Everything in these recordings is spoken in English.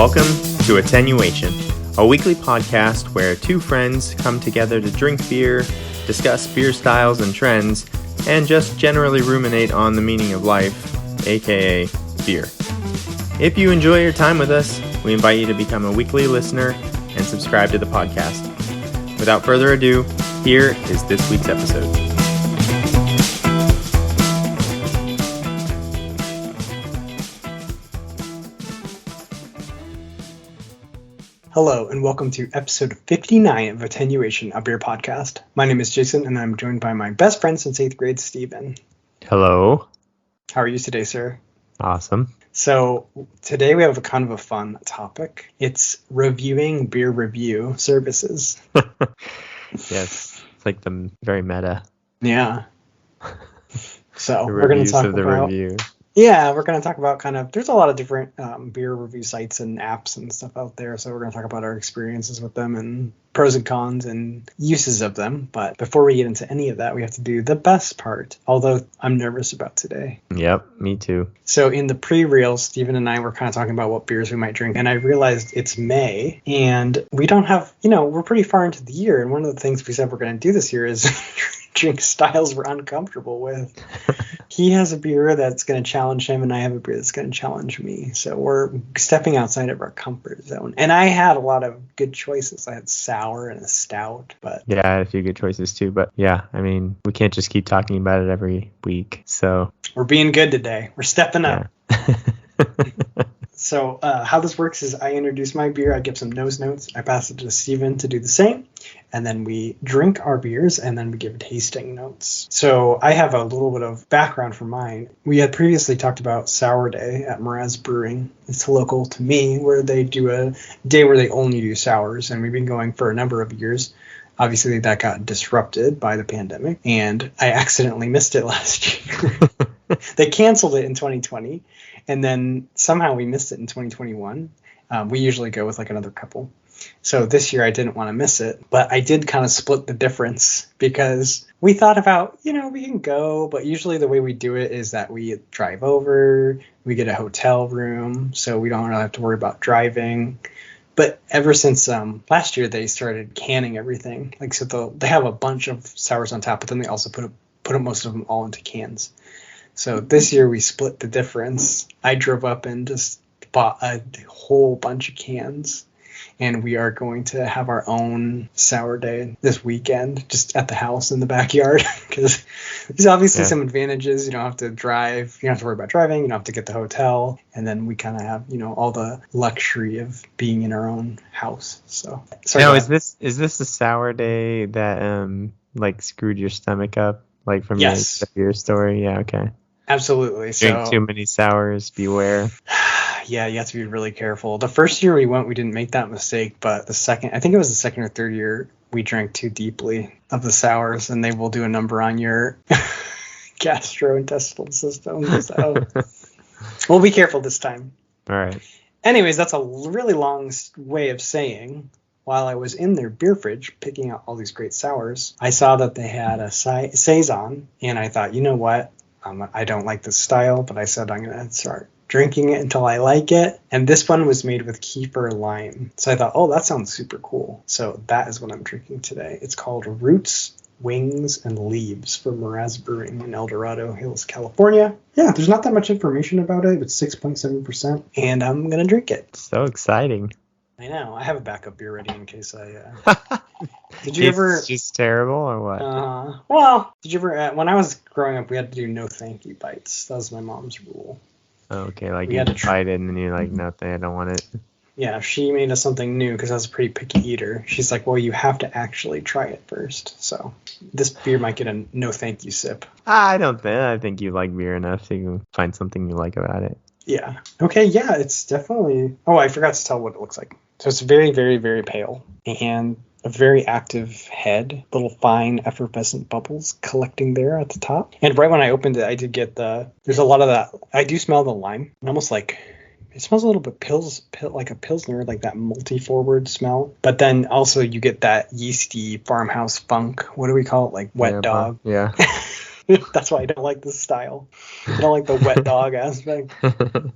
Welcome to Attenuation, a weekly podcast where two friends come together to drink beer, discuss beer styles and trends, and just generally ruminate on the meaning of life, aka beer. If you enjoy your time with us, we invite you to become a weekly listener and subscribe to the podcast. Without further ado, here is this week's episode. Hello, and welcome to episode 59 of Attenuation, a beer podcast. My name is Jason, and I'm joined by my best friend since 8th grade, Steven. Hello. How are you today, sir? Awesome. So, today we have a kind of a fun topic. It's reviewing beer review services. Yes, it's like the very meta. Yeah. So, The we're going to reviews talk of the about... review. Yeah, we're going to talk about there's a lot of different beer review sites and apps and stuff out there. So we're going to talk about our experiences with them and pros and cons and uses of them. But before we get into any of that, we have to do the best part, although I'm nervous about today. Yep, me too. So in the pre-reel, Steven and I were kind of talking about what beers we might drink. And I realized it's May and we don't have, we're pretty far into the year. And one of the things we said we're going to do this year is drink styles we're uncomfortable with. He has a beer that's going to challenge him, and I have a beer that's going to challenge me. So we're stepping outside of our comfort zone. And I had a lot of good choices. I had sour and a stout, but Yeah, I had a few good choices too. But yeah, I mean, we can't just keep talking about it every week. So we're being good today. We're stepping up. Yeah. So how this works is I introduce my beer, I give some nose notes, I pass it to Steven to do the same, and then we drink our beers, and then we give tasting notes. So I have a little bit of background for mine. We had previously talked about Sour Day at Mraz Brewing. It's local to me, where they do a day where they only do sours, and we've been going for a number of years. Obviously, that got disrupted by the pandemic, and I accidentally missed it last year. They canceled it in 2020, and then somehow we missed it in 2021. We usually go with like another couple. So this year I didn't want to miss it, but I did kind of split the difference because we thought about, we can go, but usually the way we do it is that we drive over, we get a hotel room, so we don't really have to worry about driving. But ever since last year, they started canning everything. Like, so they have a bunch of sours on tap, but then they also put most of them all into cans. So this year we split the difference. I drove up and just bought a whole bunch of cans, and we are going to have our own sour day this weekend, just at the house in the backyard, because there's obviously some advantages. You don't have to drive. You don't have to worry about driving. You don't have to get the hotel. And then we kind of have, all the luxury of being in our own house. So now, is this the sour day that screwed your stomach up, like from your story? Yeah, okay. Absolutely. Drink too many sours, beware. Yeah, you have to be really careful. The first year we went, we didn't make that mistake, but I think it was the second or third year, we drank too deeply of the sours, and they will do a number on your gastrointestinal system. So we'll be careful this time. All right. Anyways, that's a really long way of saying, while I was in their beer fridge picking out all these great sours, I saw that they had a Saison, and I thought, you know what? I don't like this style, but I said I'm going to start drinking it until I like it. And this one was made with kefir lime. So I thought, that sounds super cool. So that is what I'm drinking today. It's called Roots, Wings, and Leaves from Mraz Brewing in El Dorado Hills, California. Yeah, there's not that much information about it. It's 6.7%, and I'm going to drink it. So exciting. I know. I have a backup beer ready in case I... Did you ever... It's just terrible, or what? Well, did you ever... when I was growing up, we had to do no thank you bites. That was my mom's rule. Oh, okay, like you had to try it, and then you're like, nothing, I don't want it. Yeah, she made us something new because I was a pretty picky eater. She's like, well, you have to actually try it first. So this beer might get a no thank you sip. I don't think. I think you like beer enough to find something you like about it. Yeah. Okay, yeah, it's definitely... Oh, I forgot to tell what it looks like. So it's very, very, very pale, and a very active head, little fine effervescent bubbles collecting there at the top. And right when I opened it, I did get there's a lot of that. I do smell the lime, almost like, it smells a little bit like a Pilsner, like that multi-forward smell. But then also you get that yeasty farmhouse funk. What do we call it? Like wet dog. Yeah. That's why I don't like this style. I don't like the wet dog aspect.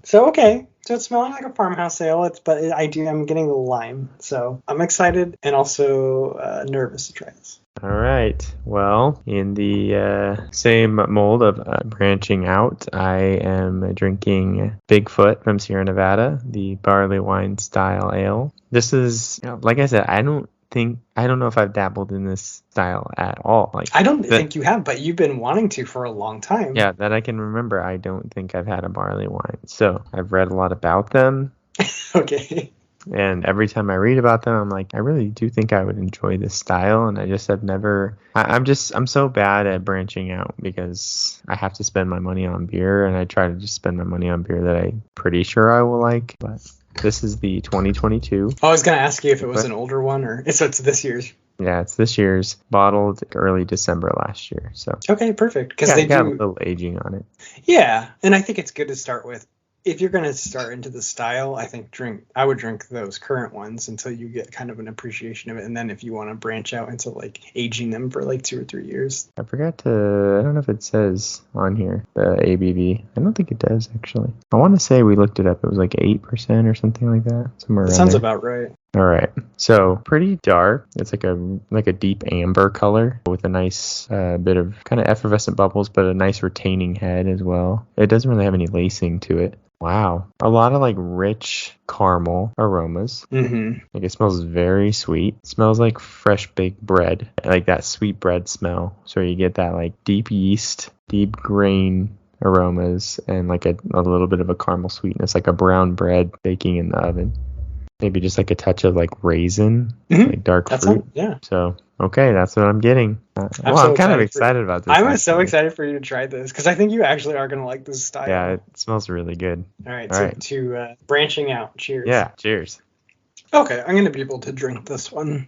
So okay, so it's smelling like a farmhouse ale. I'm getting the lime, so I'm excited and also nervous to try this. All right. Well, in the same mold of branching out, I am drinking Bigfoot from Sierra Nevada, the Barleywine style ale. This is, like I said, I don't know if I've dabbled in this style at all. I don't think you have, but you've been wanting to for a long time. Yeah, that I can remember. I don't think I've had a barley wine. So I've read a lot about them. Okay. And every time I read about them, I'm like, I really do think I would enjoy this style. And I just have never, I'm so bad at branching out because I have to spend my money on beer. And I try to just spend my money on beer that I'm pretty sure I will like. But this is the 2022. I was going to ask you if it was an older one or it's this year's. Yeah, it's this year's, bottled early December last year. So okay, perfect. Because they got a little aging on it. Yeah, and I think it's good to start with. If you're going to start into the style, I think I would drink those current ones until you get kind of an appreciation of it. And then if you want to branch out into like aging them for like 2 or 3 years. I don't know if it says on here, the ABV. I don't think it does, actually. I want to say we looked it up. It was like 8% or something like that. Somewhere around sounds there. About right. All right. So pretty dark. It's like a deep amber color with a nice bit of kind of effervescent bubbles, but a nice retaining head as well. It doesn't really have any lacing to it. Wow. A lot of like rich caramel aromas. Mm-hmm. Like it smells very sweet. It smells like fresh baked bread, like that sweet bread smell. So you get that like deep yeast, deep grain aromas, and like a little bit of a caramel sweetness, like a brown bread baking in the oven. Maybe just like a touch of like raisin, like dark fruit. Yeah. So, okay, that's what I'm getting. I'm kind of excited about this. I'm so excited for you to try this because I think you actually are going to like this style. Yeah, it smells really good. All right, to branching out. Cheers. Yeah, cheers. Okay, I'm going to be able to drink this one.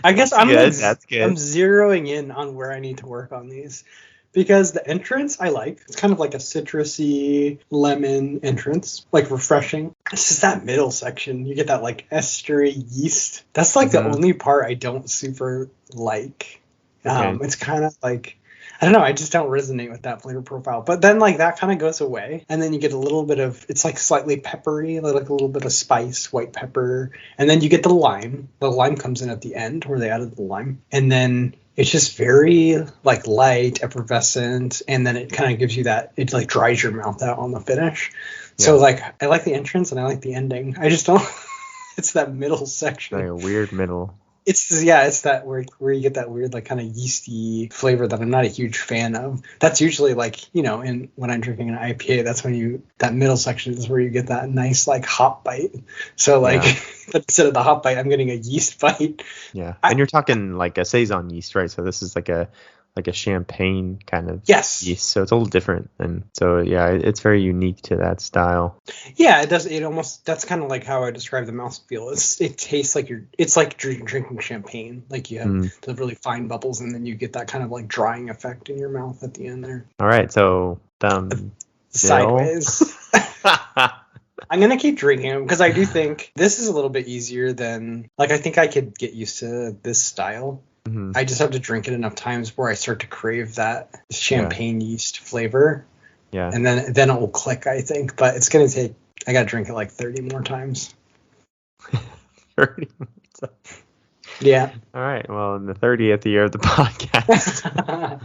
I guess That's good. I'm zeroing in on where I need to work on these. Because the entrance I like. It's kind of like a citrusy lemon entrance, like refreshing. It's just that middle section. You get that like estery yeast. That's like the only part I don't super like. Okay. It's kind of like, I don't know, I just don't resonate with that flavor profile. But then like that kind of goes away. And then you get a little bit of, it's like slightly peppery, like a little bit of spice, white pepper. And then you get the lime. The lime comes in at the end where they added the lime. And then it's just very like light, effervescent, and then it kind of gives you that, it like dries your mouth out on the finish. Yeah. So like I like the entrance and I like the ending. I just don't, it's that middle section. Like a weird middle. It's that where you get that weird like kind of yeasty flavor that I'm not a huge fan of. That's usually like, when I'm drinking an IPA, that's when that middle section is where you get that nice like hop bite. So like instead of the hop bite, I'm getting a yeast bite. Yeah, and you're talking like a Saison yeast, right? So this is like a champagne kind of yeast, so it's a little different, and so it's very unique to that style. Yeah, it does. It almost, that's kind of like how I describe the mouthfeel. It tastes like it's like drinking champagne. Like you have the really fine bubbles, and then you get that kind of like drying effect in your mouth at the end there. All right, so sideways. I'm gonna keep drinking them because I do think this is a little bit easier than I think I could get used to this style. Mm-hmm. I just have to drink it enough times where I start to crave that champagne yeast flavor. Yeah. And then it will click, I think. But it's going to take, I got to drink it like 30 more times. 30 more times. Yeah. All right. Well, in the 30th year of the podcast.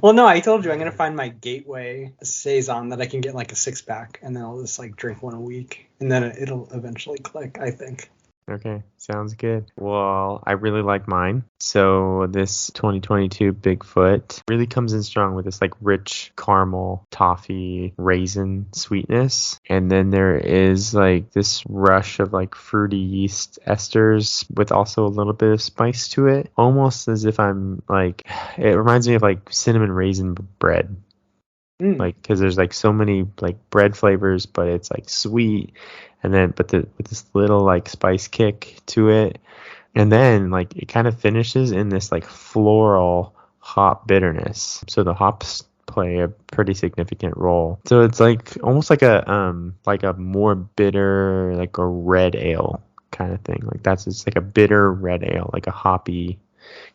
Well, no, I told you I'm going to find my gateway Saison that I can get like a 6-pack. And then I'll just drink one a week. And then it'll eventually click, I think. Okay, sounds good. Well, I really like mine. So this 2022 Bigfoot really comes in strong with this rich caramel, toffee, raisin sweetness. And then there is this rush of fruity yeast esters with also a little bit of spice to it. Almost as if I'm it reminds me of cinnamon raisin bread. Because there's so many bread flavors, but it's sweet. And then, with this little spice kick to it, and then it kind of finishes in this floral hop bitterness. So the hops play a pretty significant role. So it's almost like a more bitter, a red ale kind of thing. That's just a bitter red ale, a hoppy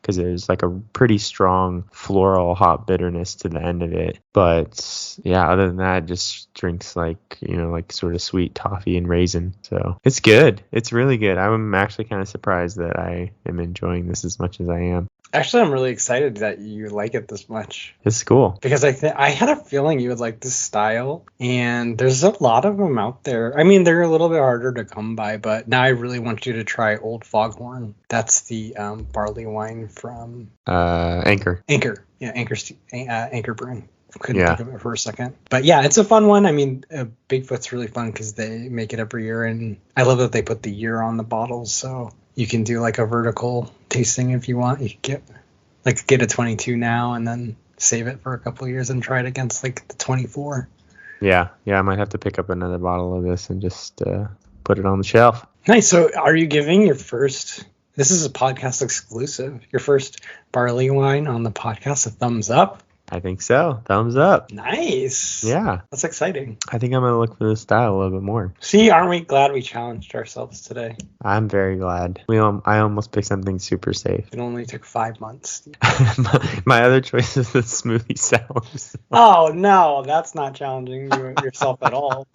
because there's like a pretty strong floral hop bitterness to the end of it. But yeah, other than that, it just drinks like, like sort of sweet toffee and raisin. So it's good. It's really good. I'm actually kind of surprised that I am enjoying this as much as I am. Actually, I'm really excited that you like it this much. It's cool. Because I had a feeling you would like this style, and there's a lot of them out there. I mean, they're a little bit harder to come by, but now I really want you to try Old Foghorn. That's the barley wine from Anchor. Yeah, Anchor Brewing. Couldn't think of it for a second. But yeah, it's a fun one. I mean, Bigfoot's really fun because they make it every year, and I love that they put the year on the bottles, so you can do like a vertical tasting if you want. You can get a 22 now and then save it for a couple of years and try it against like the 24. Yeah, I might have to pick up another bottle of this and just put it on the shelf. Nice. So are you giving your first, this is a podcast exclusive, your first barley wine on the podcast a thumbs up? I think so. Thumbs up. Nice. Yeah. That's exciting. I think I'm going to look for this style a little bit more. See, aren't we glad we challenged ourselves today? I'm very glad. I almost picked something super safe. It only took 5 months. my other choice is the smoothie sours. Oh, no. That's not challenging yourself at all.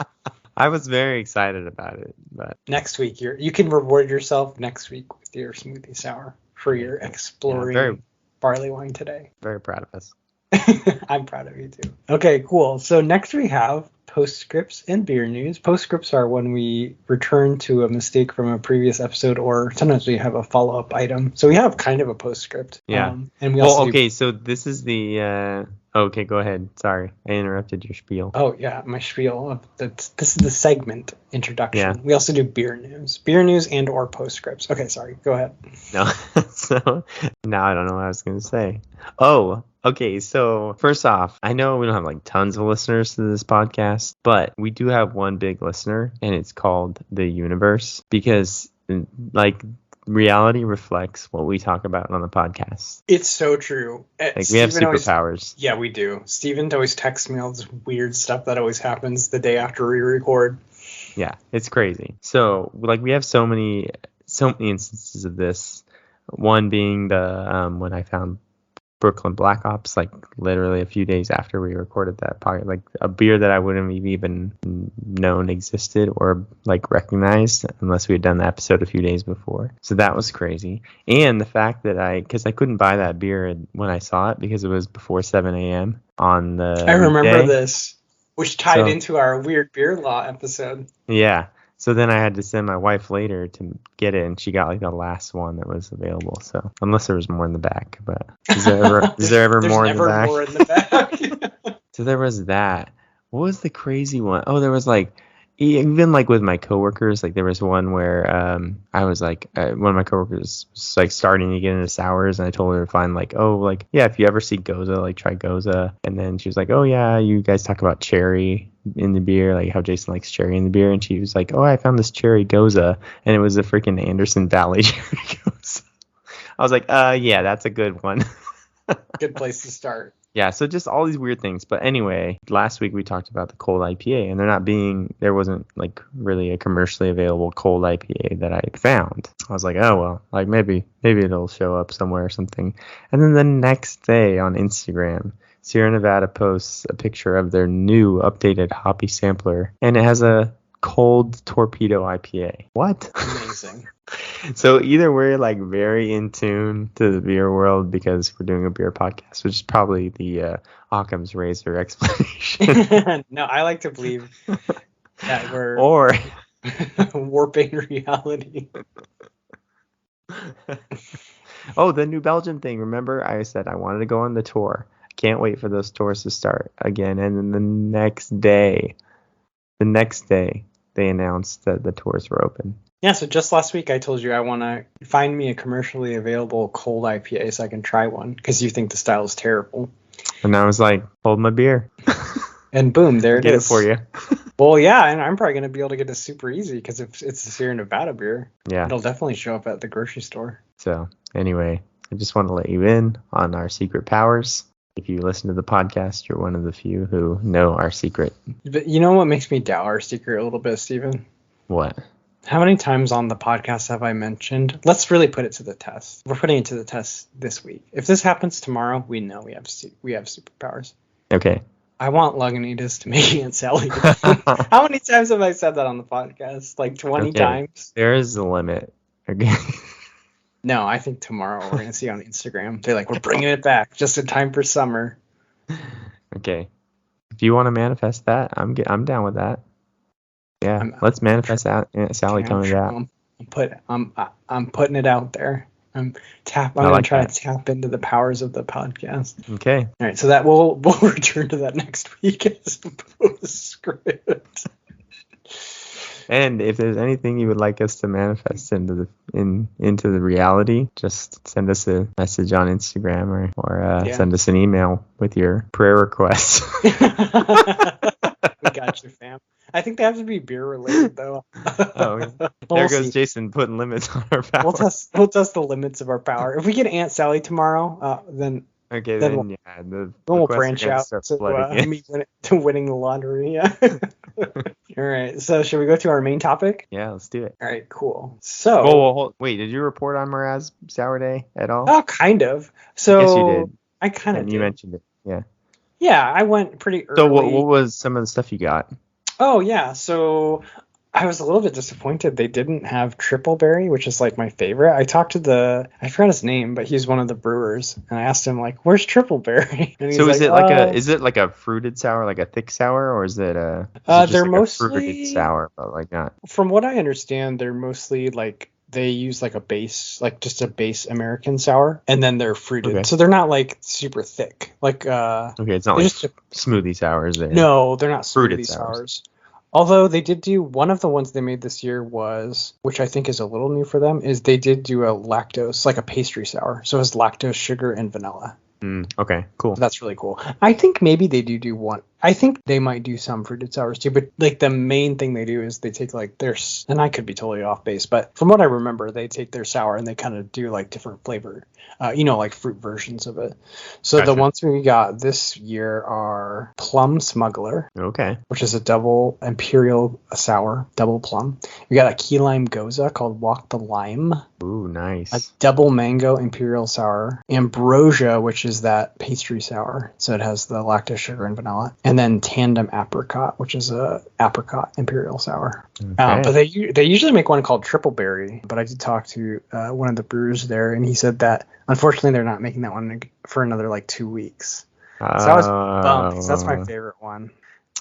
I was very excited about it. But next week, you can reward yourself next week with your smoothie sour for your exploring barley wine today. Very proud of us. I'm proud of you too. Okay, cool. So next we have postscripts and beer news. Postscripts are when we return to a mistake from a previous episode, or sometimes we have a follow-up item. So we have kind of a postscript. Yeah. And we also so this is the okay, go ahead. Sorry, I interrupted your spiel. Oh yeah, my spiel. This is the segment introduction. Yeah. We also do beer news and or postscripts. Okay, sorry. Go ahead. No. So now I don't know what I was going to say. Oh, okay. So first off, I know we don't have like tons of listeners to this podcast, but we do have one big listener, and it's called the universe, because like reality reflects what we talk about on the podcast. It's so true. Like we have superpowers. Yeah, we do. Steven always texts me all this weird stuff that always happens the day after we record. Yeah, it's crazy. So like we have so many instances of this. One being the when I found Brooklyn Black Ops, like literally a few days after we recorded that podcast, like a beer that I wouldn't have even known existed or like recognized unless we had done the episode a few days before. So that was crazy. And the fact that because I couldn't buy that beer when I saw it because it was before 7 a.m. on the I remember this, which tied So- into our weird beer law episode. Yeah. So then I had to send my wife later to get it, and she got like the last one that was available. So unless there was more in the back, but is there ever more in the back? More in the back. So there was that. What was the crazy one? Oh, there was like, even like with my coworkers, like there was one where I was like, one of my coworkers was like starting to get into sours, and I told her to find like, oh, like, yeah, if you ever see Goza, like try Goza. And then she was like, oh yeah, you guys talk about cherry in the beer, like how Jason likes cherry in the beer. And she was like, oh, I found this cherry Goza, and it was a freaking Anderson Valley cherry Goza. I was like, yeah, that's a good one. Good place to start. Yeah, so just all these weird things. But anyway, last week we talked about the cold IPA, and there wasn't like really a commercially available cold IPA that I found. I was like, oh, well, like maybe it'll show up somewhere or something. And then the next day on Instagram, Sierra Nevada posts a picture of their new updated hoppy sampler, and it has a cold torpedo IPA. What? Amazing. So either we're like very in tune to the beer world because we're doing a beer podcast, which is probably the Occam's razor explanation. No, I like to believe that we're Or warping reality. oh, the New Belgium thing. Remember, I said I wanted to go on the tour. I can't wait for those tours to start again. And then the next day, they announced that the tours were open. Yeah, so just last week I told you I want to find me a commercially available cold IPA so I can try one because you think the style is terrible. And I was like, hold my beer. And boom, there it is. Get it for you. Well, yeah, and I'm probably going to be able to get this super easy because if it's a Sierra Nevada beer, Yeah. it'll definitely show up at the grocery store. So anyway, I just want to let you in on our secret powers. If you listen to the podcast, you're one of the few who know our secret. But you know what makes me doubt our secret a little bit, Steven? What? How many times on the podcast have I mentioned? Let's really put it to the test. We're putting it to the test this week. If this happens tomorrow, we know we have superpowers. Okay. I want Lagunitas to make Aunt Sally. How many times have I said that on the podcast? Like 20 times? There is a limit. Okay. No, I think tomorrow we're going to see on Instagram. They're like, we're bringing it back just in time for summer. Okay. If you want to manifest that, I'm down with that. Yeah, let's manifest that Aunt Sally coming back. I'm putting it out there. I'm gonna try to tap into the powers of the podcast. Okay. All right, so that we'll return to that next week as a postscript. And if there's anything you would like us to manifest into the reality, just send us a message on Instagram or send us an email with your prayer requests. We got you, fam. I think they have to be beer related though. There goes Jason putting limits on our power. We'll test the limits of our power. If we get Aunt Sally tomorrow, then we'll branch out to winning the lottery. Yeah. All right. So should we go to our main topic? Yeah, let's do it. All right. Cool. So. Wait. Did you report on Mraz Sour Day at all? Oh, kind of. So. Yes, you did. I kind of. You mentioned it. Yeah. Yeah, I went pretty early. So what was some of the stuff you got? Oh yeah. So I was a little bit disappointed they didn't have triple berry, which is like my favorite. I talked to I forgot his name, but he's one of the brewers, and I asked him like, "Where's triple berry?" And so is it like a fruited sour, like a thick sour, or is it they're like mostly a fruited sour, but like not? From what I understand, they're mostly like they use like a base, like just a base American sour, and then they're fruited. Okay. So they're not like super thick. Like okay, it's not like just smoothie sours. No, they're not fruited sours. Although they did do one of the ones they made this year which I think is a little new for them, is they did do a lactose, like a pastry sour. So it has lactose, sugar, and vanilla. Okay, cool. So that's really cool. I think maybe they do one. I think they might do some fruited sours too, but like the main thing they do is they take like and I could be totally off base, but from what I remember, they take their sour and they kind of do like different flavor, like fruit versions of it. So gotcha. The ones we got this year are Plum Smuggler. Okay. Which is a double imperial sour, double plum. We got a key lime goza called Walk the Lime. Ooh, nice. A double mango imperial sour. Ambrosia, which is that pastry sour. So it has the lactose, sugar, and vanilla. And then Tandem Apricot, which is a apricot imperial sour. Okay. But they usually make one called Triple Berry. But I did talk to one of the brewers there, and he said that unfortunately they're not making that one for another like 2 weeks. So I was bummed because that's my favorite one.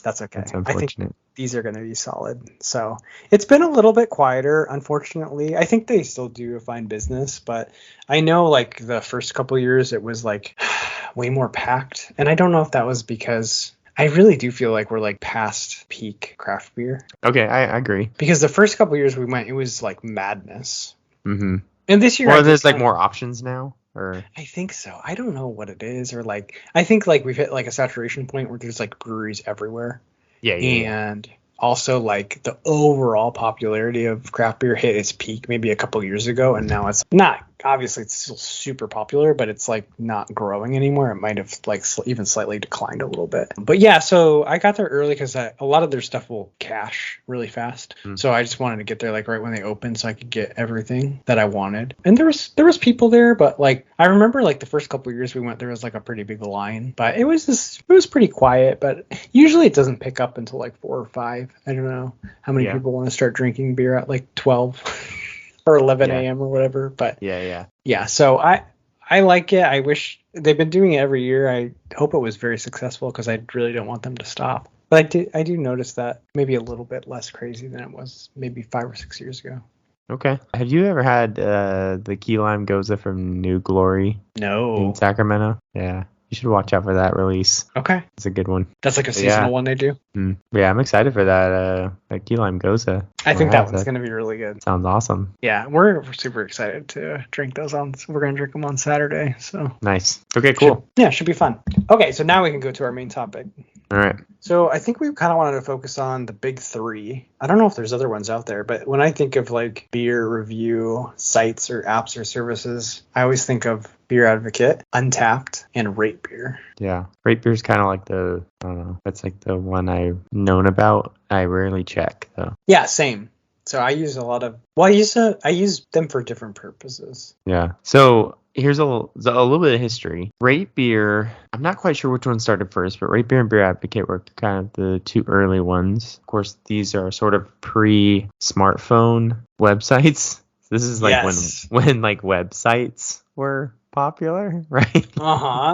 That's okay. That's unfortunate. I think these are going to be solid. So it's been a little bit quieter, unfortunately. I think they still do a fine business, but I know like the first couple of years it was like way more packed. And I don't know if that was because I really do feel like we're like past peak craft beer. Okay, I agree. Because the first couple of years we went, it was like madness. Mm-hmm. And this year, there's like more options now. Or I think so. I don't know what it is, or like I think like we've hit like a saturation point where there's like breweries everywhere. Yeah. And also like the overall popularity of craft beer hit its peak maybe a couple years ago, and now it's not. Obviously, it's still super popular, but it's like not growing anymore. It might have like even slightly declined a little bit. But yeah, so I got there early because a lot of their stuff will cache really fast. So I just wanted to get there like right when they opened so I could get everything that I wanted. And there was people there, but like I remember like the first couple of years we went, there was like a pretty big line. But it was pretty quiet. But usually it doesn't pick up until like 4 or 5. I don't know how many people want to start drinking beer at like 12. Or 11 a.m. or whatever, but yeah. So I like it. I wish they've been doing it every year. I hope it was very successful because I really don't want them to stop. But I do notice that maybe a little bit less crazy than it was maybe 5 or 6 years ago. Okay. Have you ever had the key lime goza from New Glory? No. In Sacramento? Yeah. You should watch out for that release. Okay. It's a good one. That's like a seasonal one they do? Yeah, I'm excited for that key lime goza. I think that one's going to be really good. Sounds awesome. Yeah, we're super excited to drink those we're going to drink them on Saturday. So nice. Okay, cool. Should be fun. Okay, so now we can go to our main topic. All right. So I think we kind of wanted to focus on the big 3. I don't know if there's other ones out there, but when I think of like beer review sites or apps or services, I always think of Beer Advocate, Untappd, and Rate Beer. Yeah. Rate Beer's kind of like I don't know, that's like the one I've known about. I rarely check, though. Yeah, same. So I use a lot of. Well, I use them for different purposes. Yeah. So here's a little bit of history. Rate Beer, I'm not quite sure which one started first, but Rate Beer and Beer Advocate were kind of the two early ones. Of course, these are sort of pre-smartphone websites. This is like when like websites were popular, right?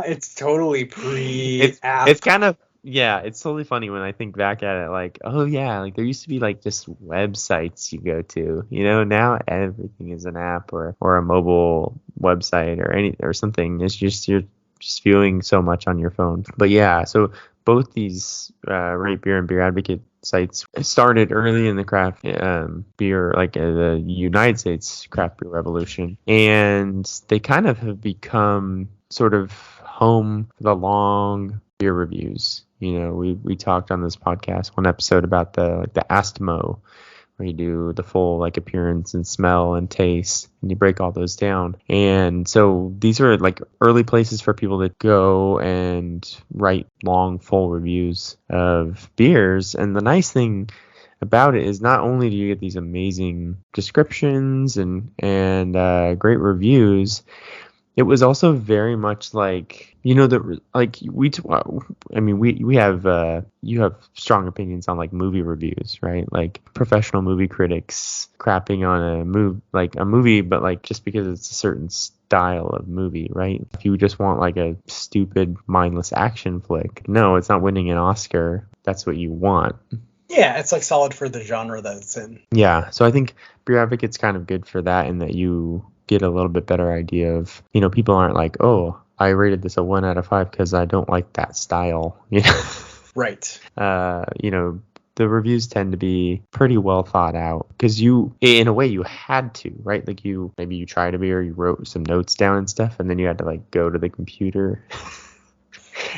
It's totally pre-app. It's kind of, yeah, it's totally funny when I think back at it, like, oh yeah, like there used to be like just websites you go to, now everything is an app or a mobile website or something. It's just, you're just viewing so much on your phone. But yeah, so both these Rate Beer and Beer Advocate sites started early in the craft beer, like the United States craft beer revolution, and they kind of have become sort of home for the long beer reviews. We talked on this podcast one episode about the Astmo, where you do the full like appearance and smell and taste, and you break all those down. And so these are like early places for people to go and write long full reviews of beers. And the nice thing about it is not only do you get these amazing descriptions and great reviews, it was also very much like, we have you have strong opinions on like movie reviews, right? Like professional movie critics crapping on a movie, but like just because it's a certain style of movie, right? If you just want like a stupid mindless action flick, no, it's not winning an Oscar. That's what you want. Yeah, it's like solid for the genre that it's in. Yeah, so I think Beer Advocate's kind of good for that, in that you get a little bit better idea of, people aren't like, oh, I rated this a 1 out of 5 because I don't like that style. Right. The reviews tend to be pretty well thought out, because in a way you had to, right? Like maybe you tried a beer, you wrote some notes down and stuff, and then you had to like go to the computer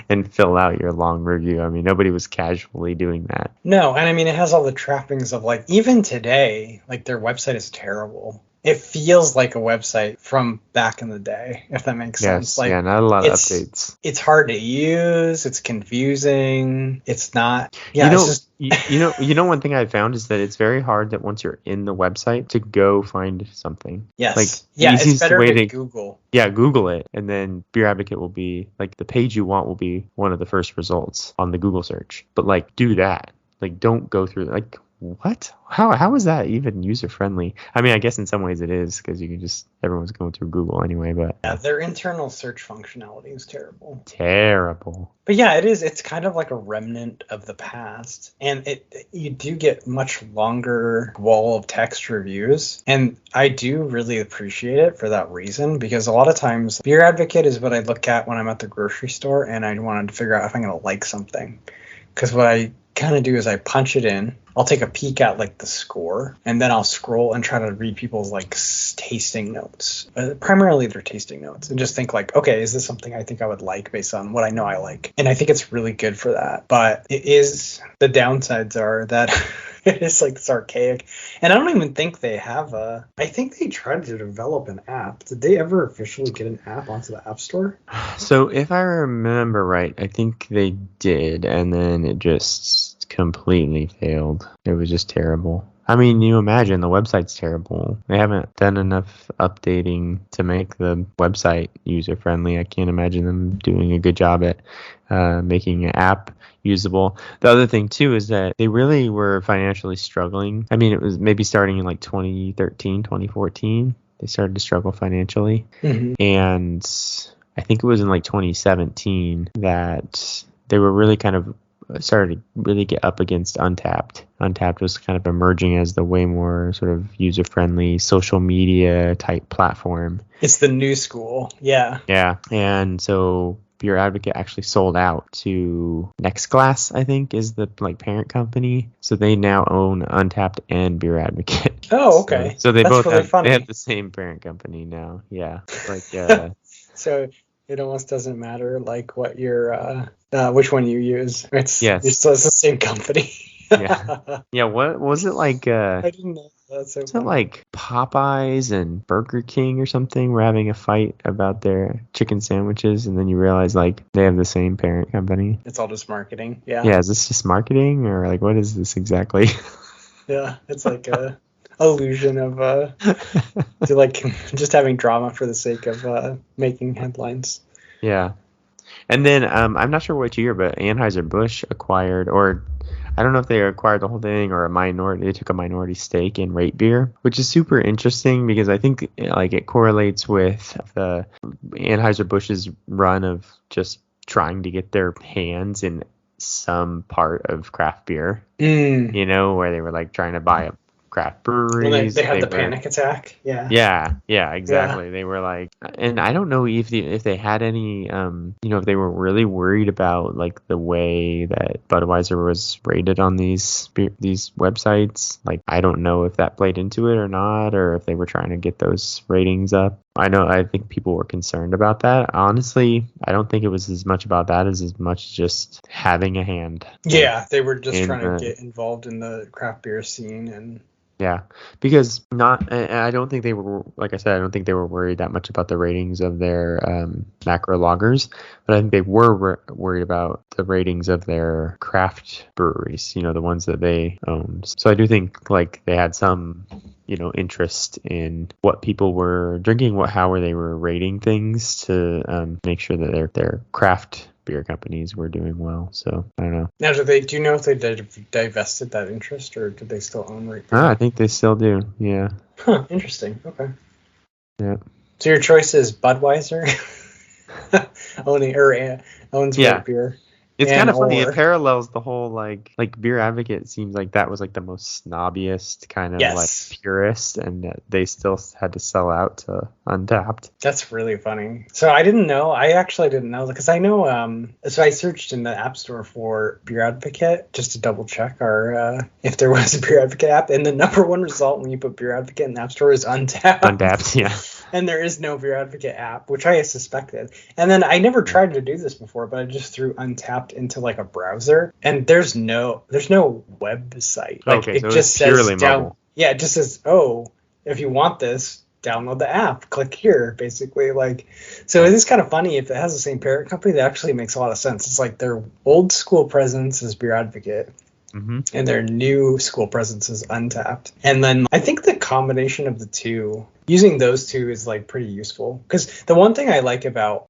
and fill out your long review. I mean, nobody was casually doing that. No, and I mean, it has all the trappings of like, even today, like their website is terrible. It feels like a website from back in the day, if that makes sense. Like, yeah, not a lot of updates. It's hard to use. It's confusing. It's not. Yeah, it's just. One thing I found is that it's very hard that once you're in the website to go find something. Yes. Like, it's better to Google. Yeah, Google it, and then Beer Advocate will be like the page you want will be one of the first results on the Google search. But like, do that. Like, don't go through like. What? How is that even user friendly? I mean, I guess in some ways it is, because you can just, everyone's going through Google anyway, but yeah, their internal search functionality is terrible. But yeah, it is. It's kind of like a remnant of the past, and you do get much longer wall of text reviews, and I do really appreciate it for that reason, because a lot of times Beer Advocate is what I look at when I'm at the grocery store and I wanted to figure out if I'm going to like something, because what I kind of do is I punch it in. I'll take a peek at like the score, and then I'll scroll and try to read people's like tasting notes, primarily their tasting notes, and just think like, okay, is this something I think I would like based on what I know I like? And I think it's really good for that. But the downsides are that it's like it's archaic, and I don't even think they have I think they tried to develop an app. Did they ever officially get an app onto the App Store? So if I remember right, I think they did, and then it just completely failed. It was just terrible. I mean, you imagine the website's terrible. They haven't done enough updating to make the website user friendly. I can't imagine them doing a good job at making an app usable. The other thing too is that they really were financially struggling. I mean, it was maybe starting in like 2013, 2014. They started to struggle financially. Mm-hmm. And I think it was in like 2017 that they were really kind of started to really get up against Untappd. Untappd was kind of emerging as the way more sort of user-friendly social media type platform. It's the new school. Yeah. Yeah. And so Beer Advocate actually sold out to Nextglass, I think, is the like parent company. So they now own Untappd and Beer Advocate. Oh, okay. So they both have the same parent company now. Yeah. Like so it almost doesn't matter like what your which one you use. It's the same company. Yeah. What was it like? I didn't know. That's so funny. It like Popeyes and Burger King or something were having a fight about their chicken sandwiches, and then you realize like they have the same parent company. It's all just marketing. Yeah. Yeah. Is this just marketing, or like what is this exactly? Yeah. It's like illusion of to like just having drama for the sake of making headlines. Yeah. And then I'm not sure which year, but Anheuser-Busch acquired, or I don't know if they acquired the whole thing or they took a minority stake in Rate Beer, which is super interesting because I think like it correlates with the Anheuser-Busch's run of just trying to get their hands in some part of craft beer, where they were like trying to buy up craft breweries. Well, they had the panic attack. Yeah, exactly. Yeah. They were like, and I don't know if they had any, if they were really worried about like the way that Budweiser was rated on these websites. Like, I don't know if that played into it or not, or if they were trying to get those ratings up. I think people were concerned about that. Honestly, I don't think it was as much about that as much just having a hand. Yeah, they were just trying to get involved in the craft beer scene. And yeah, because I don't think they were, like I said, I don't think they were worried that much about the ratings of their macro lagers, but I think they were worried about the ratings of their craft breweries, the ones that they owned. So I do think like they had some interest in what people were drinking, how they were rating things to make sure that their craft beer companies were doing well. So I don't know. Now, do you know if they divested that interest, or do they still own Rate Beer? I think they still do. Yeah. Huh. Interesting. Okay. Yeah. So your choice is Budweiser owns Rate Beer. It's kind of funny. It parallels the whole like Beer Advocate seems like that was like the most snobbiest kind of like purist, and they still had to sell out to Untappd. That's really funny. So I didn't know. I actually didn't know because I know. So I searched in the App Store for Beer Advocate just to double check if there was a Beer Advocate app, and the number one result when you put Beer Advocate in the App Store is Untappd. Untappd, yeah. And there is no Beer Advocate app, which I suspected. And then I never tried to do this before, but I just threw Untappd into like a browser, and there's no website. Like it just says mobile. Yeah, it just says, if you want this, download the app. Click here, basically. Like, so it is kind of funny if it has the same parent company. That actually makes a lot of sense. It's like their old school presence is Beer Advocate. Mm-hmm. And their new school presence is Untappd. And then I think the combination of the two, using those two is like pretty useful. Because the thing I like about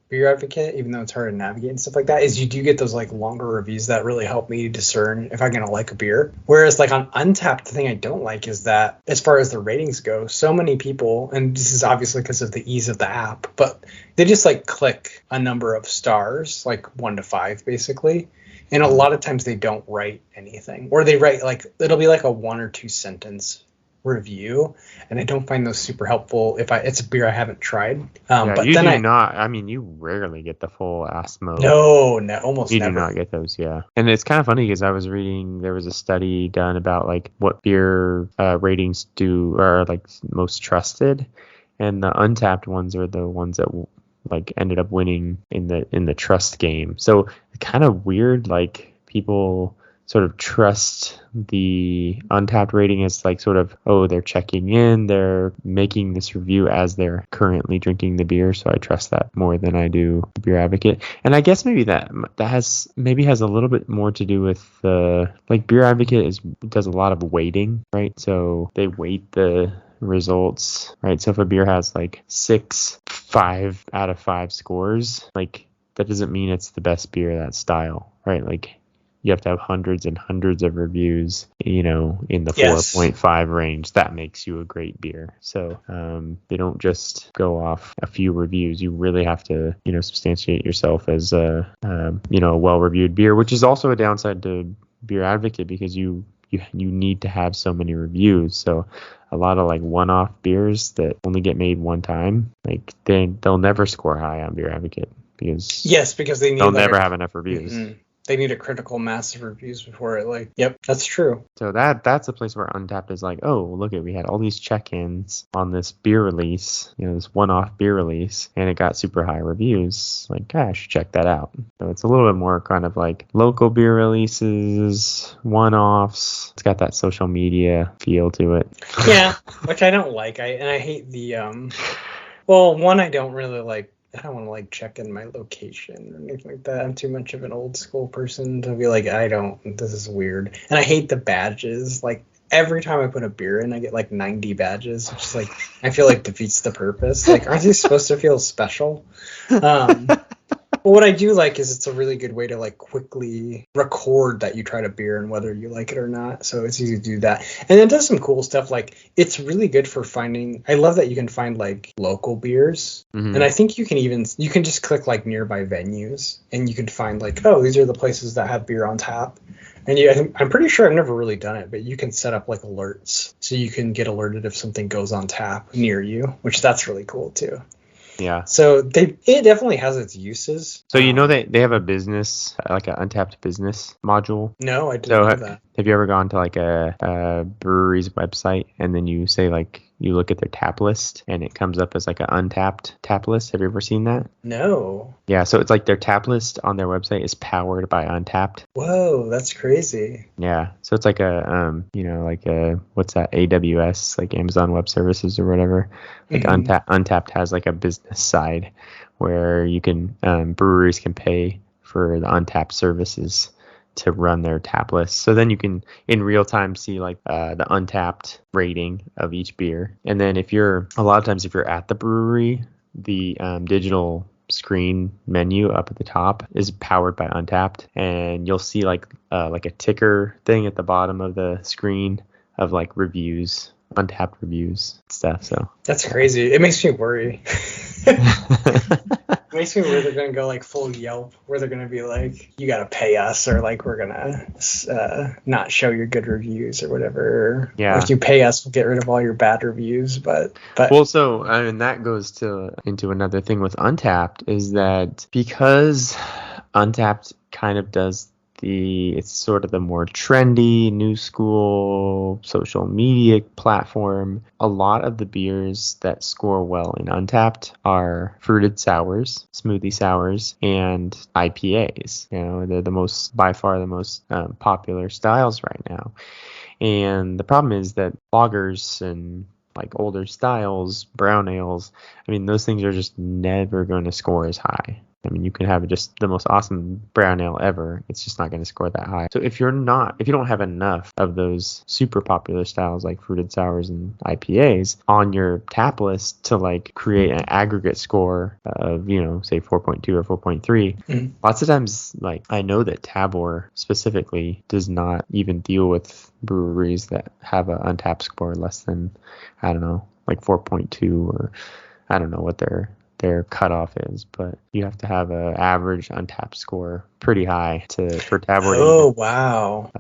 Beer Advocate, even though it's hard to navigate and stuff like that, is you do get those like longer reviews that really help me discern if I'm going to like a beer. Whereas like on Untappd, the thing I don't like is that as far as the ratings go, so many people, and this is obviously because of the ease of the app, but they just like click a number of stars, like 1 to 5 basically. And a lot of times they don't write anything, or they write like, it'll be like a 1 or 2 sentence review. And I don't find those super helpful if it's a beer I haven't tried. But you do not. I mean, you rarely get the full ASMO. No, almost never. You do not get those, yeah. And it's kind of funny because I was reading, there was a study done about like what beer ratings are like most trusted. And the Untappd ones are the ones that like ended up winning in the trust game. So kind of weird, like people sort of trust the Untappd rating as like sort of, they're checking in, they're making this review as they're currently drinking the beer, so I trust that more than I do Beer Advocate. And I guess maybe that has a little bit more to do with like Beer Advocate does a lot of weighting, right? So they weight the results, right? So if a beer has like 5 out of 5 scores, like that doesn't mean it's the best beer that style, right? Like you have to have hundreds and hundreds of reviews, in the 4.5 range. That makes you a great beer. So they don't just go off a few reviews. You really have to, substantiate yourself as a well-reviewed beer, which is also a downside to Beer Advocate because you need to have so many reviews. So a lot of like one-off beers that only get made one time, like they'll never score high on Beer Advocate because they'll never have enough reviews. Mm-hmm. They need a critical mass of reviews before it yep, that's true. So that's a place where Untappd is like, we had all these check-ins on this beer release, this one-off beer release, and it got super high reviews. Like, I should check that out. So it's a little bit more kind of like local beer releases, one-offs. It's got that social media feel to it. Yeah, which I don't like. I hate the I don't really like. I don't want to like check in my location or anything like that. I'm too much of an old school person to be like, this is weird. And I hate the badges. Like every time I put a beer in, I get like 90 badges, which is like, I feel like defeats the purpose. Like, aren't you supposed to feel special? But what I do like is it's a really good way to like quickly record that you tried a beer and whether you like it or not. So it's easy to do that. And it does some cool stuff. Like it's really good for finding. I love that you can find like local beers. Mm-hmm. And I think you can just click like nearby venues and you can find like, oh, these are the places that have beer on tap. And I'm pretty sure I've never really done it, but you can set up like alerts so you can get alerted if something goes on tap near you, which that's really cool too. Yeah. So it definitely has its uses. So they have a business, like an Untappd business module. No, I didn't know that. Have you ever gone to like a brewery's website and then you say like you look at their tap list and it comes up as like an Untappd tap list? Have you ever seen that? No. Yeah, so it's like their tap list on their website is powered by Untappd. Whoa, that's crazy. Yeah, so it's like a like a what's that, AWS, like Amazon Web Services or whatever. Like Untappd has like a business side where you can breweries can pay for the Untappd services to run their tap list. So then you can in real time see like the Untappd rating of each beer. And then if you're at the brewery, the digital screen menu up at the top is powered by Untappd, and you'll see like a ticker thing at the bottom of the screen of like reviews, Untappd reviews stuff. So that's crazy. It makes me worry. It makes me worry they're gonna go like full Yelp, where they're gonna be like, you gotta pay us, or like we're gonna not show your good reviews or whatever. Yeah. Or if you pay us, we'll get rid of all your bad reviews. But well, so I mean that goes into another thing with Untappd is that because Untappd kind of does it's sort of the more trendy, new school, social media platform. A lot of the beers that score well in Untappd are fruited sours, smoothie sours, and IPAs. You know, they're by far the most popular styles right now. And the problem is that lagers and like older styles, brown ales, I mean, those things are just never going to score as high. I mean, you can have just the most awesome brown ale ever. It's just not going to score that high. So if you don't have enough of those super popular styles like fruited sours and IPAs on your tap list to like create an aggregate score of, say 4.2 or 4.3, lots of times, like I know that Tabor specifically does not even deal with breweries that have an Untappd score less than, I don't know, like 4.2, or I don't know what their cutoff is, but you have to have an average Untappd score pretty high for Tabor. Oh, wow.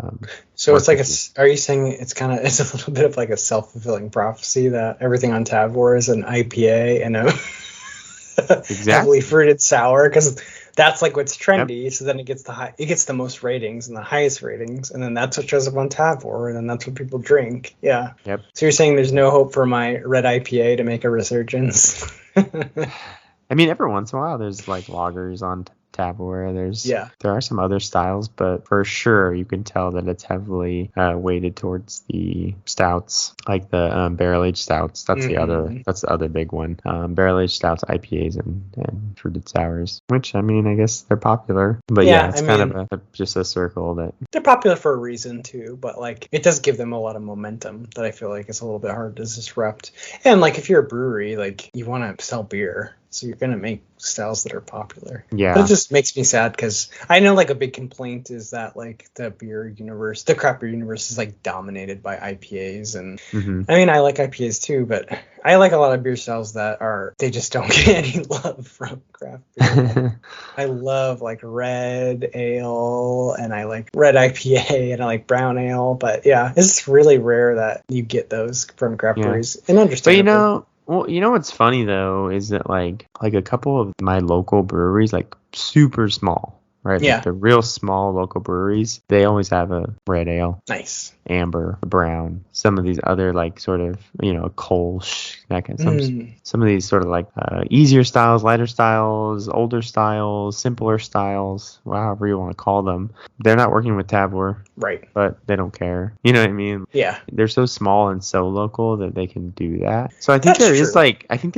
So it's like are you saying it's a little bit of like a self-fulfilling prophecy that everything on Tabor is an IPA and a heavily fruited sour? Because that's like what's trendy. Yep. So then it gets the most ratings and the highest ratings, and then that's what shows up on Tabor, and then that's what people drink. Yeah. Yep. So you're saying there's no hope for my red IPA to make a resurgence? I mean, every once in a while there's like lagers on Tabor. There are some other styles, but for sure you can tell that it's heavily weighted towards the stouts, like the barrel aged stouts. That's the other big one. Barrel aged stouts, IPAs, and fruited sours, which I mean, I guess they're popular, but it's kind of just a circle that they're popular for a reason too. But like it does give them a lot of momentum that I feel like it's a little bit hard to disrupt. And like if you're a brewery, like you want to sell beer, so you're going to make styles that are popular. Yeah. That just makes me sad because I know like a big complaint is that like the craft beer universe is like dominated by IPAs. And I mean, I like IPAs too, but I like a lot of beer styles they just don't get any love from craft beer. I love like red ale, and I like red IPA, and I like brown ale. But yeah, it's really rare that you get those from craft breweries. And understandable. Well, what's funny though is that like a couple of my local breweries, like super small, right? Yeah. Like the real small local breweries, they always have a red ale. Nice. Amber, brown. Some of these other like sort of, Kolsch, that kind of some of these sort of like easier styles, lighter styles, older styles, simpler styles, however you want to call them. They're not working with Tabor. Right. But they don't care. You know what I mean? Yeah. They're so small and so local that they can do that. So I think there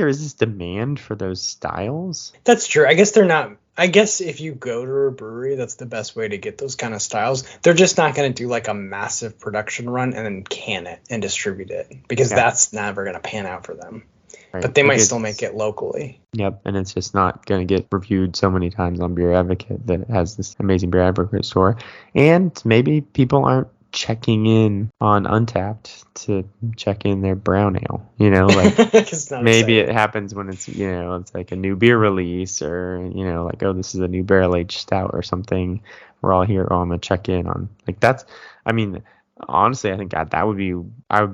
is this demand for those styles. That's true. I guess they're not I guess if you go to a brewery, that's the best way to get those kind of styles. They're just not going to do like a massive production run and then can it and distribute it, because that's never going to pan out for them. Right. But they might still make it locally. Yep, and it's just not going to get reviewed so many times on Beer Advocate that it has this amazing Beer Advocate store. And maybe people aren't checking in on Untappd to check in their brown ale, like maybe it happens when it's it's like a new beer release, or like, oh, this is a new barrel aged stout or something. We're all here, I'm gonna check in on, like, that's, I mean, honestly, I think I would be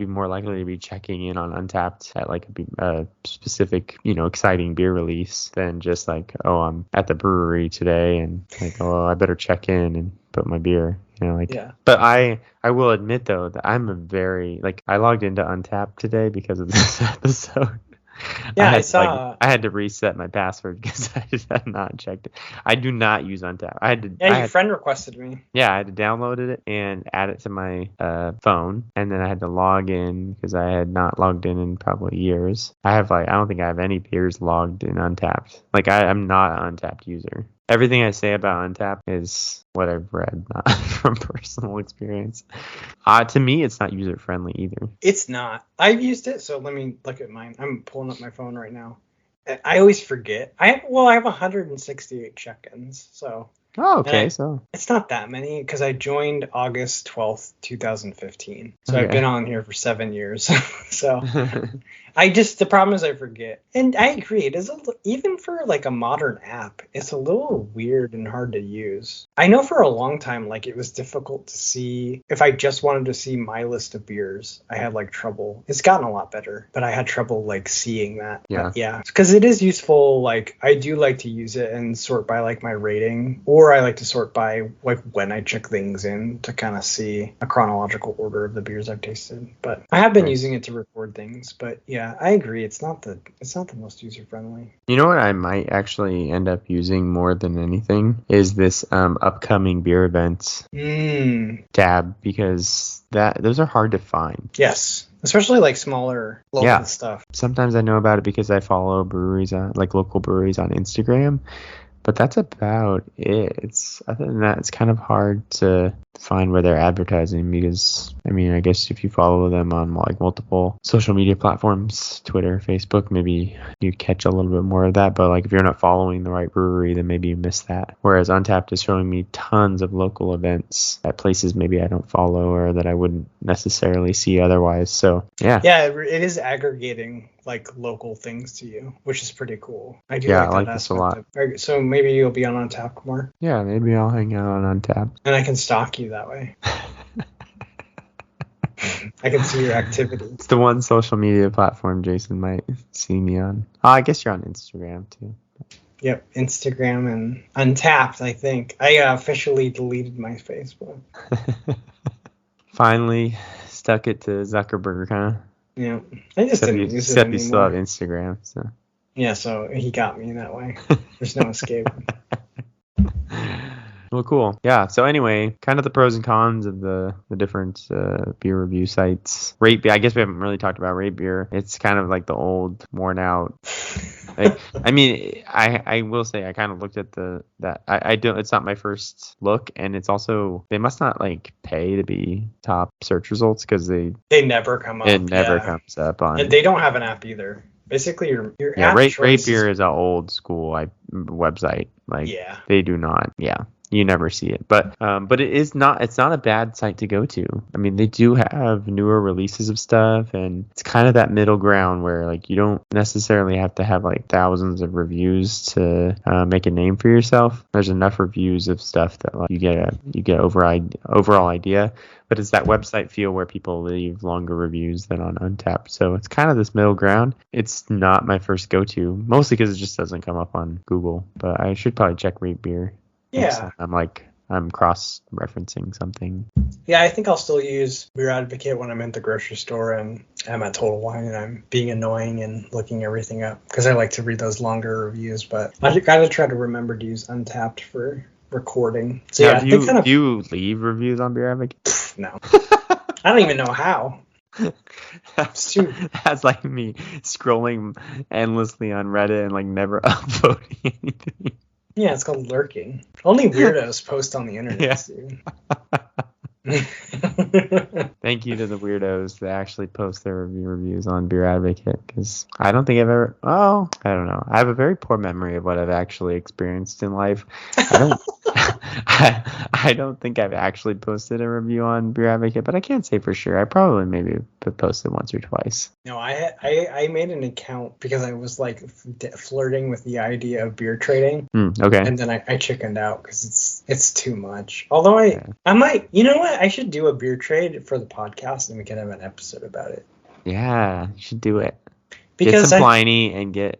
more likely to be checking in on Untappd at like a specific, exciting beer release than just like, oh, I'm at the brewery today and like, oh, I better check in and put my beer. But I will admit though that I'm a very, like, I logged into Untappd today because of this episode. Yeah, I saw. I had to reset my password because I just had not checked it. I do not use Untappd. Your friend requested me. Yeah, I had to download it and add it to my phone, and then I had to log in because I had not logged in probably years. I don't think I have any beers logged in Untappd. Like, I'm not an Untappd user. Everything I say about Untappd is what I've read, not from personal experience. To me, it's not user-friendly either. It's not. I've used it, so let me look at mine. I'm pulling up my phone right now. I always forget. I have 168 check-ins, so... Oh, okay, so... It's not that many, because I joined August 12th, 2015. So okay. I've been on here for 7 years. So... the problem is I forget. And I agree, it is even for like a modern app, it's a little weird and hard to use. I know for a long time, like, it was difficult to see. If I just wanted to see my list of beers, I had like trouble. It's gotten a lot better, but I had trouble like seeing that. Yeah. Because it is useful. Like, I do like to use it and sort by like my rating, or I like to sort by like when I check things in to kind of see a chronological order of the beers I've tasted. But I have been using it to record things, but yeah, I agree. It's not the most user friendly. You know what I might actually end up using more than anything is this upcoming beer events tab, because those are hard to find. Yes. Especially like smaller local stuff. Sometimes I know about it because I follow breweries like local breweries on Instagram. But that's about it. Other than that, it's kind of hard to find where they're advertising, because, I mean, I guess if you follow them on like multiple social media platforms, Twitter, Facebook, maybe you catch a little bit more of that. But like, if you're not following the right brewery, then maybe you miss that. Whereas Untappd is showing me tons of local events at places maybe I don't follow or that I wouldn't necessarily see otherwise. So yeah. Yeah, it is aggregating like local things to you, which is pretty cool. I do like that this a lot. So maybe you'll be on Untappd more. Yeah, maybe I'll hang out on Untappd. And I can stalk you that way. I can see your activity. It's the one social media platform Jason might see me on. Oh, I guess you're on Instagram too. Yep, Instagram and Untappd, I think. I officially deleted my Facebook. Finally stuck it to Zuckerberg, huh? Yeah, I just didn't use it anymore. Except you still have Instagram, so. Yeah, so he got me that way. There's no escape. Well, cool. Yeah. So anyway, kind of the pros and cons of the different beer review sites. Rate Beer. I guess we haven't really talked about Rate Beer. It's kind of like the old, worn out. I mean, I will say I kind of looked at that. I don't. It's not my first look, and it's also, they must not like pay to be top search results because they never come up. It never comes up on. And they don't have an app either. Basically, your app Rate Beer is an old school website. Like, they do not. Yeah. You never see it, but it's not a bad site to go to. I mean, they do have newer releases of stuff, and it's kind of that middle ground where like you don't necessarily have to have like thousands of reviews to make a name for yourself. There's enough reviews of stuff that like you get overall idea, but it's that website feel where people leave longer reviews than on Untappd. So it's kind of this middle ground. It's not my first go-to, mostly because it just doesn't come up on Google, but I should probably check Rate Beer. Yeah. I'm cross-referencing something. Yeah, I think I'll still use Beer Advocate when I'm at the grocery store and I'm at Total Wine and I'm being annoying and looking everything up, because I like to read those longer reviews. But I gotta try to remember to use Untappd for recording. So yeah, do you leave reviews on Beer Advocate? No. I don't even know how. That's like me scrolling endlessly on Reddit and like never uploading anything. Yeah, it's called lurking. Only weirdos post on the internet, dude. Thank you to the weirdos that actually post their reviews on Beer Advocate, because I don't think I've ever. Oh, I don't know. I have a very poor memory of what I've actually experienced in life. I don't. I don't think I've actually posted a review on Beer Advocate, but I can't say for sure. I probably maybe posted once or twice. No, I made an account because I was like flirting with the idea of beer trading. Okay. And then I chickened out because it's too much. Although I might, you know what? I should do a beer trade for the podcast and we can have an episode about it. Yeah, you should do it. Because get some Pliny and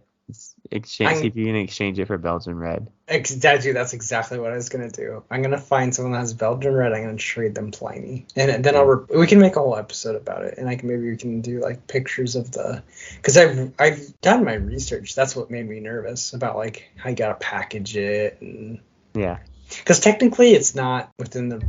exchange. See if you can exchange it for Belgian Red. That's exactly what I was gonna do. I'm gonna find someone that has Belgian Red. I'm gonna trade them Pliny, and then we can make a whole episode about it. And maybe we can do like pictures of because I've done my research. That's what made me nervous about like how you gotta package it and because technically it's not within the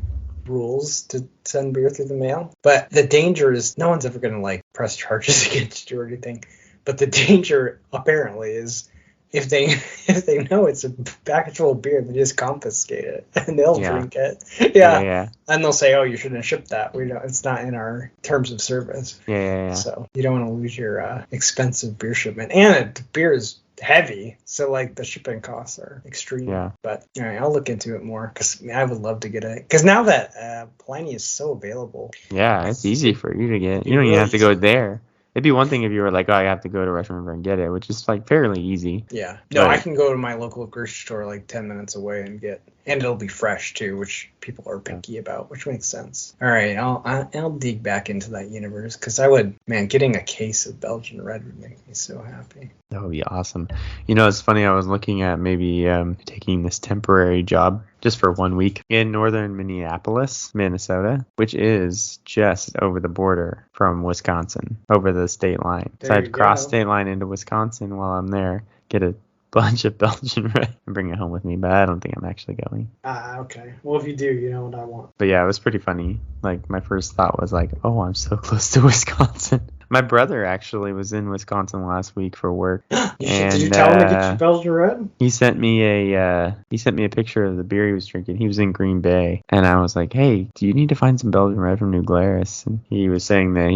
rules to send beer through the mail. But the danger is no one's ever gonna like press charges against you or anything. But the danger apparently is if they know it's a package full of beer, they just confiscate it and they'll drink it. Yeah. And they'll say, "Oh, you shouldn't have shipped that. It's not in our terms of service." Yeah. So you don't want to lose your expensive beer shipment, and the beer is heavy, so like the shipping costs are extreme. Yeah. But I'll look into it more because I would love to get it. Because now that Pliny is so available. Yeah, it's easy for you to get. You don't even have to go there. It'd be one thing if you were like, oh, I have to go to Russian River and get it, which is like fairly easy. Yeah. No, I can go to my local grocery store like 10 minutes away and it'll be fresh too, which people are picky about, which makes sense. All right, I'll dig back into that universe because getting a case of Belgian Red would make me so happy. That would be awesome. It's funny. I was looking at maybe taking this temporary job just for 1 week in northern Minneapolis, Minnesota, which is just over the border from Wisconsin, over the state line. So I'd cross state line into Wisconsin while I'm there, get a bunch of Belgian Red and bring it home with me, but I don't think I'm actually going. Okay. Well, if you do, you know what I want. But yeah, it was pretty funny. Like my first thought was like, oh, I'm so close to Wisconsin. My brother actually was in Wisconsin last week for work. Did you tell him to get you Belgian Red? He sent me a picture of the beer he was drinking. He was in Green Bay, and I was like, "Hey, do you need to find some Belgian Red from New Glarus?" And he was saying that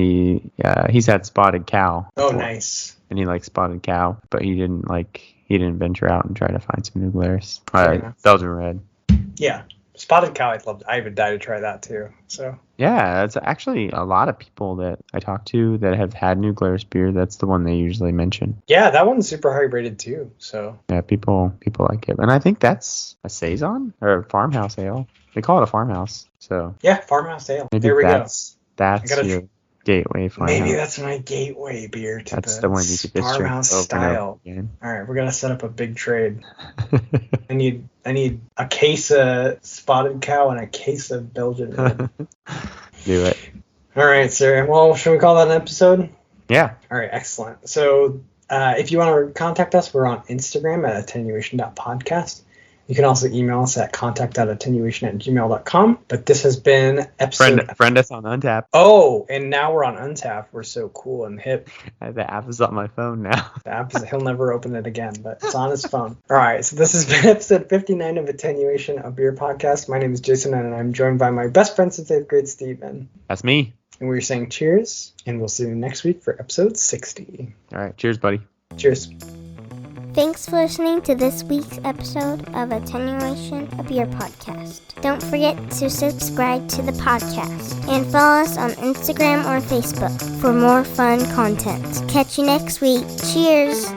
he's had Spotted Cow. Oh, nice. And he liked Spotted Cow, but he didn't venture out and try to find some New Glarus. Belgian Red. Yeah. Spotted Cow, I would die to try that too. So yeah, that's actually a lot of people that I talk to that have had New Glarus beer. That's the one they usually mention. Yeah, that one's super high rated too. So yeah, people like it, and I think that's a saison or a farmhouse ale. They call it a farmhouse. So yeah, farmhouse ale. There we go. That's your gateway farmhouse. Maybe that's my gateway beer to the one you could just farmhouse style. All right, we're gonna set up a big trade. I need a case of Spotted Cow and a case of Belgian Red. Do it. All right, sir. Well, should we call that an episode? Yeah. All right, excellent. So if you want to contact us, we're on Instagram at attenuation.podcast. You can also email us at contact.attenuation@gmail.com. But this has been episode... Friend us on Untappd. Oh, and now we're on Untappd. We're so cool and hip. The app is on my phone now. He'll never open it again, but it's on his phone. All right, so this has been episode 59 of Attenuation, a beer podcast. My name is Jason, and I'm joined by my best friend since 8th grade, Steven. That's me. And we're saying cheers, and we'll see you next week for episode 60. All right, cheers, buddy. Cheers. Thanks for listening to this week's episode of Attenuation, a beer podcast. Don't forget to subscribe to the podcast and follow us on Instagram or Facebook for more fun content. Catch you next week. Cheers!